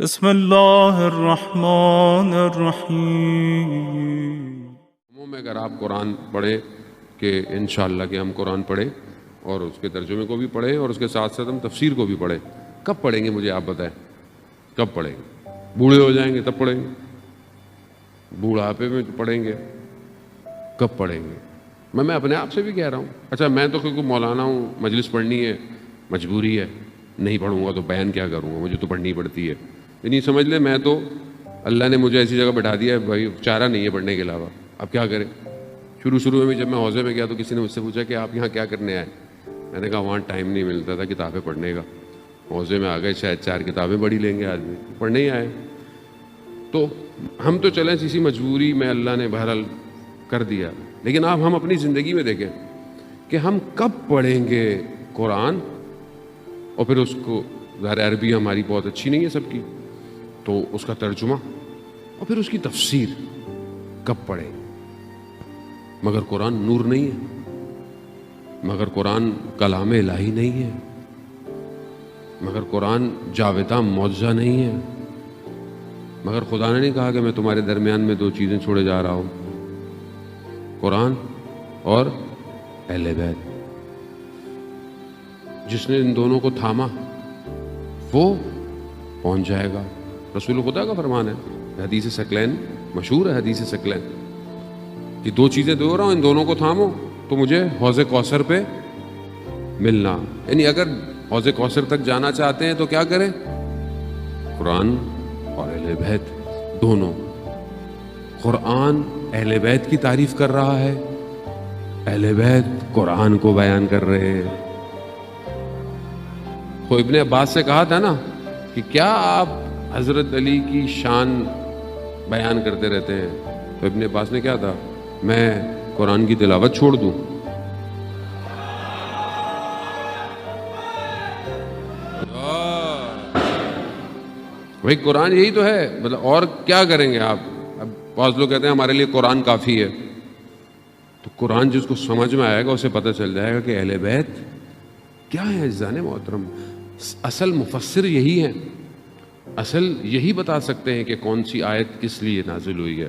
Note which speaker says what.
Speaker 1: بسم اللہ الرحمن الرحیم۔
Speaker 2: میں اگر آپ قرآن پڑھیں کہ انشاءاللہ کہ ہم قرآن پڑھیں اور اس کے ترجمے کو بھی پڑھیں اور اس کے ساتھ ساتھ ہم تفسیر کو بھی پڑھیں، کب پڑھیں گے مجھے آپ بتائیں؟ کب پڑھیں گے؟ بوڑھے ہو جائیں گے تب پڑھیں گے؟ بوڑھاپے میں پڑھیں گے؟ کب پڑھیں گے؟ میں اپنے آپ سے بھی کہہ رہا ہوں۔ اچھا میں تو کیونکہ مولانا ہوں، مجلس پڑھنی ہے، مجبوری ہے، نہیں پڑھوں گا تو بیان کیا کروں گا، مجھے تو پڑھنی پڑتی ہے۔ نہیں سمجھ لیں، میں تو اللہ نے مجھے ایسی جگہ بٹھا دیا ہے بھائی، چارہ نہیں ہے پڑھنے کے علاوہ، اب کیا کریں؟ شروع میں جب میں حوضے میں گیا تو کسی نے مجھ سے پوچھا کہ آپ یہاں کیا کرنے آئے؟ میں نے کہا وہاں ٹائم نہیں ملتا تھا کتابیں پڑھنے کا، حوضے میں آ گئے، شاید 4 کتابیں پڑھی لیں گے آدمی، پڑھنے ہی آئے۔ تو ہم تو چلیں اسی مجبوری میں اللہ نے بہرحال کر دیا، لیکن آپ ہم اپنی زندگی میں دیکھیں کہ ہم کب پڑھیں گے قرآن، اور پھر اس کو ظاہر عربی ہماری بہت اچھی نہیں ہے سب کی، تو اس کا ترجمہ اور پھر اس کی تفسیر کب پڑھیں؟ مگر قرآن نور نہیں ہے، مگر قرآن کلام الہی نہیں ہے، مگر قرآن جاوداں معجزہ نہیں ہے، مگر خدا نے نہیں کہا کہ میں تمہارے درمیان میں 2 چیزیں چھوڑے جا رہا ہوں، قرآن اور اہل بیت۔ جس نے ان دونوں کو تھاما وہ پہنچ جائے گا۔ رسول خدا کا فرمان ہے، حدیث ثقلین مشہور ہے، حدیث ثقلین کہ 2 چیزیں دو رہا ہوں، ان دونوں کو تھامو تو مجھے حوض کوثر پہ ملنا۔ یعنی اگر حوض کوثر تک جانا چاہتے ہیں تو کیا کریں؟ قرآن اور اہل بیت دونوں۔ قرآن اہل بیت کی تعریف کر رہا ہے، اہل بیت قرآن کو بیان کر رہے ہیں۔ تو ابن عباس سے کہا تھا نا کہ کیا آپ حضرت علی کی شان بیان کرتے رہتے ہیں؟ تو ابن عباس نے کیا تھا؟ میں قرآن کی تلاوت چھوڑ دوں؟ بھائی قرآن یہی تو ہے، مطلب اور کیا کریں گے آپ؟ اب بعض لوگ کہتے ہیں ہمارے لیے قرآن کافی ہے، تو قرآن جس کو سمجھ میں آئے گا اسے پتہ چل جائے گا کہ اہل بیت کیا ہے۔ عزیزان محترم، اصل مفسر یہی ہے، اصل یہی بتا سکتے ہیں کہ کون سی آیت کس لیے نازل ہوئی ہے۔